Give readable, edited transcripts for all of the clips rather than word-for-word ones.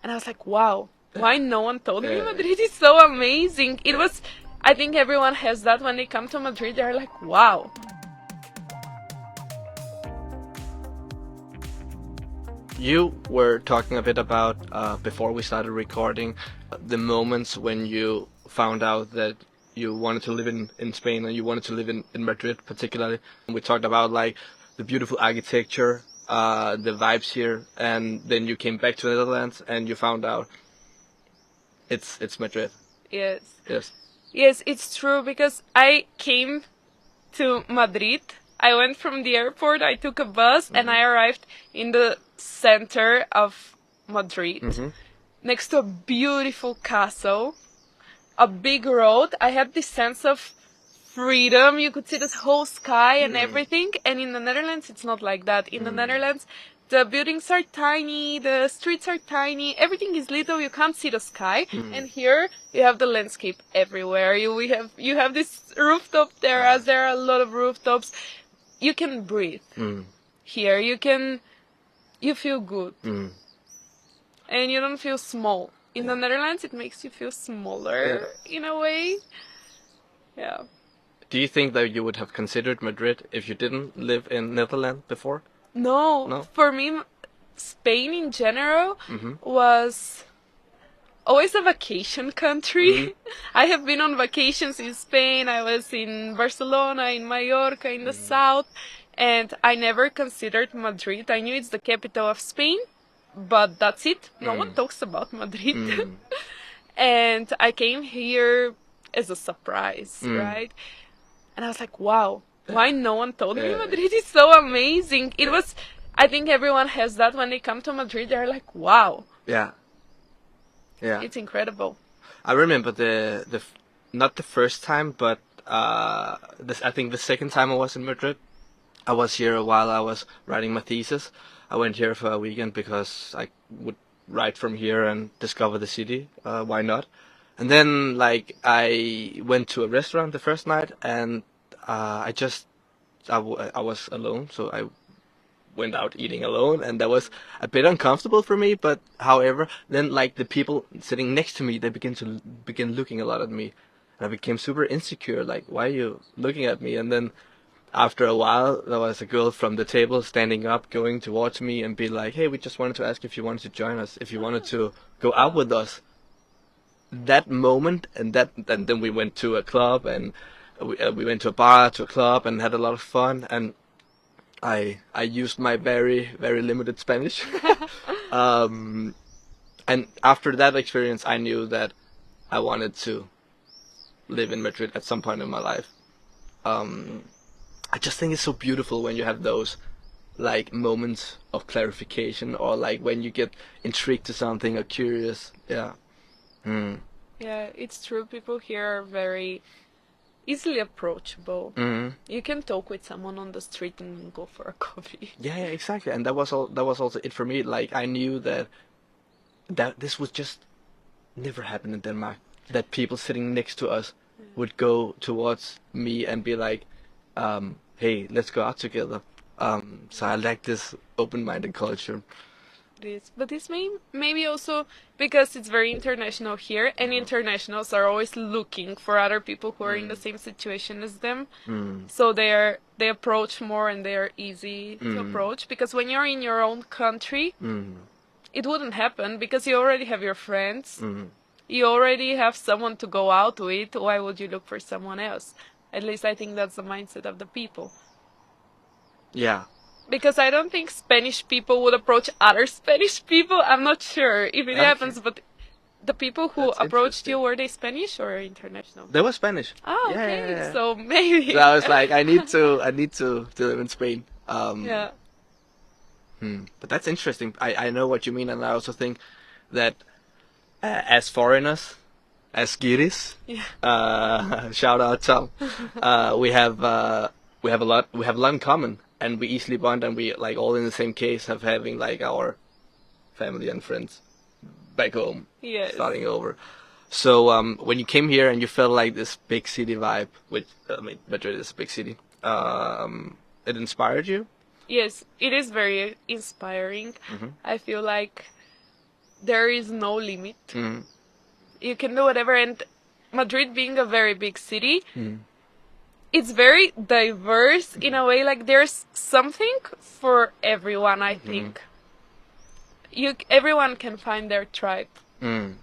And I was like, wow, why no one told me Madrid is so amazing? It was, I think everyone has that when they come to Madrid, they're like, wow. You were talking a bit about, before we started recording, the moments when you found out that you wanted to live in Spain and you wanted to live in Madrid particularly. We talked about like the beautiful architecture, the vibes here, and then you came back to the Netherlands and you found out it's Madrid. Yes. Yes. Yes, it's true, because I came to Madrid. I went from the airport, I took a bus, and I arrived in the center of Madrid, next to a beautiful castle, a big road. I had this sense of freedom. You could see the whole sky and everything. And in the Netherlands, it's not like that. In the Netherlands, the buildings are tiny, the streets are tiny, everything is little, you can't see the sky. And here, you have the landscape everywhere. You have this rooftop terrace, there are a lot of rooftops. You can breathe here. You feel good. And you don't feel small. In the Netherlands, it makes you feel smaller in a way. Yeah. Do you think that you would have considered Madrid if you didn't live in Netherlands before? No. For me, Spain in general was always a vacation country. I have been on vacations in Spain. I was in Barcelona, in Mallorca, in the south, and I never considered Madrid. I knew it's the capital of Spain, but that's it. No one talks about Madrid. And I came here as a surprise, right? And I was like, wow, why no one told me Madrid is so amazing? It was, I think everyone has that when they come to Madrid, they're like, wow. Yeah. Yeah. It's incredible. I remember not the first time, but I think the second time I was in Madrid. I was here while I was writing my thesis. I went here for a weekend because I would write from here and discover the city. Why not? And then like I went to a restaurant the first night, and I was alone, so I went out eating alone, and that was a bit uncomfortable for me. But however, then like the people sitting next to me, they begin looking a lot at me, and I became super insecure. Like, why are you looking at me? And then after a while, there was a girl from the table standing up, going towards me, and be like, "Hey, we just wanted to ask if you wanted to join us, if you wanted to go out with us." That moment, and then we went to a club, and we went to a bar, to a club, and had a lot of fun. And I used my very, very limited Spanish. And after that experience, I knew that I wanted to live in Madrid at some point in my life. I just think it's so beautiful when you have those like moments of clarification, or like when you get intrigued to something or curious. Yeah. Yeah, it's true. People here are very easily approachable. You can talk with someone on the street and go for a coffee. Yeah, exactly. And that was also it for me. Like I knew that this would just never happen in Denmark. That people sitting next to us would go towards me and be like, "Hey, let's go out together." So I like this open-minded culture. But this maybe also because it's very international here, and internationals are always looking for other people who are in the same situation as them. So they approach more, and they are easy to approach, because when you're in your own country, it wouldn't happen, because you already have your friends. You already have someone to go out with. Why would you look for someone else? At least I think that's the mindset of the people. Yeah. Because I don't think Spanish people would approach other Spanish people. I'm not sure if it happens, but the people who approached you, were they Spanish or international? They were Spanish. Oh, Yeah, okay. yeah. So maybe. So I was like, I need to live in Spain. Yeah. But that's interesting. I know what you mean, and I also think that as foreigners, as Giris, shout out Tom, we have a lot in common. And we easily bond, and we like all in the same case of having like our family and friends back home, starting over. So when you came here and you felt like this big city vibe, which I mean Madrid is a big city, it inspired you? Yes, it is very inspiring. I feel like there is no limit. Mm. You can do whatever, and Madrid being a very big city, Mm. it's very diverse in a way. Like there's something for everyone. I think everyone can find their tribe. Mm.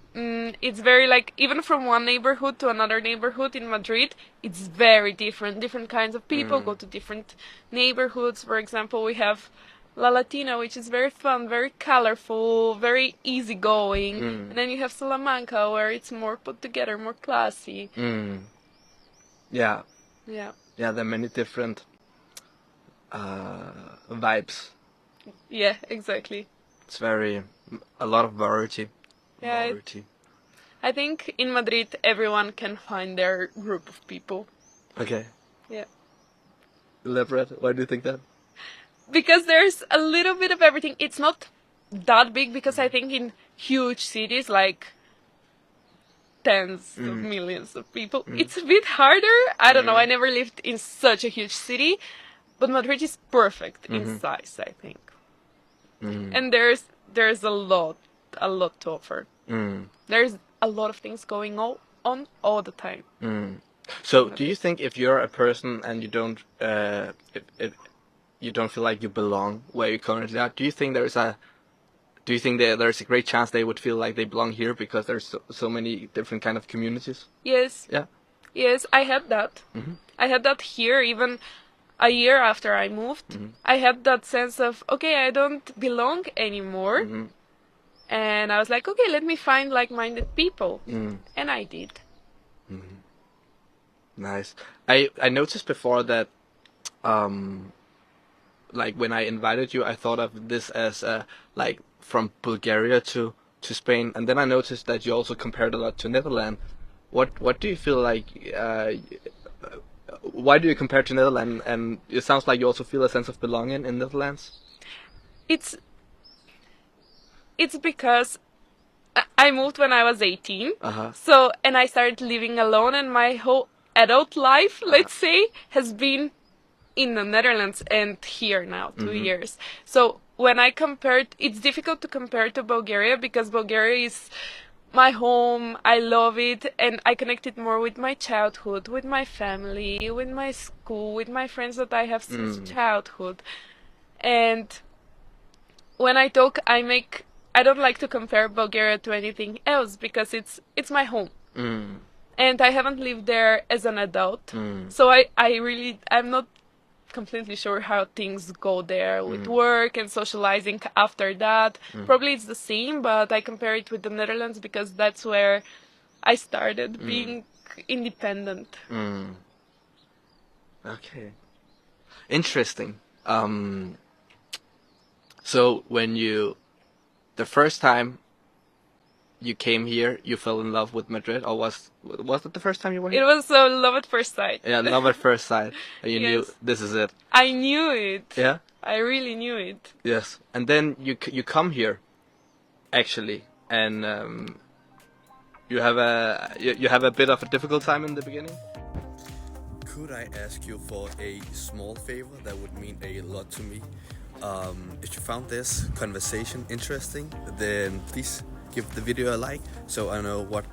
It's very like even from one neighborhood to another neighborhood in Madrid, it's very different. Different kinds of people go to different neighborhoods. For example, we have La Latina, which is very fun, very colorful, very easygoing. And then you have Salamanca, where it's more put together, more classy. Mm. Yeah. Yeah. Yeah, there are many different vibes. Yeah, exactly. It's a lot of variety. Yeah, Variety. I think in Madrid everyone can find their group of people. Okay. Yeah. Elaborate. Why do you think that? Because there's a little bit of everything. It's not that big because I think in huge cities like tens of millions of people, it's a bit harder. I don't know. I never lived in such a huge city, but Madrid is perfect in size, I think. And there's a lot to offer. There's a lot of things going on all the time. So, do you think if you're a person and you don't, if you don't feel like you belong where you currently are, do you think there's a great chance they would feel like they belong here because there's so many different kind of communities? Yes. Yeah. Yes, I had that. I had that here even a year after I moved. I had that sense of, okay, I don't belong anymore. And I was like, okay, let me find like-minded people. And I did. Nice. I noticed before that, like when I invited you, I thought of this as like from Bulgaria to Spain, and then I noticed that you also compared a lot to Netherlands. What do you feel like? Why do you compare to Netherlands? And it sounds like you also feel a sense of belonging in Netherlands. It's because I moved when I was 18. So, and I started living alone, and my whole adult life, let's say, has been in the Netherlands and here now, 2 years. So when I compared, it's difficult to compare to Bulgaria because Bulgaria is my home. I love it, and I connected more with my childhood, with my family, with my school, with my friends that I have since childhood. And when I talk, I don't like to compare Bulgaria to anything else because it's my home. And I haven't lived there as an adult. So I'm not completely sure how things go there with work and socializing after that. Probably it's the same, but I compare it with the Netherlands because that's where I started being independent. Okay. Interesting. So when the first time you came here, you fell in love with Madrid, or was it the first time you were here? It was love at first sight. Yeah, love at first sight. And you knew this is it. I knew it. Yeah? I really knew it. Yes. And then you come here, actually, and you have a bit of a difficult time in the beginning. Could I ask you for a small favor that would mean a lot to me? If you found this conversation interesting, then please give the video a like so I know what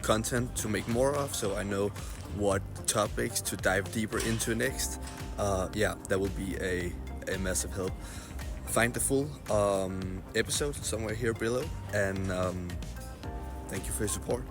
content to make more of, so I know what topics to dive deeper into next. Yeah, that will be a massive help. Find the full episode somewhere here below, and thank you for your support.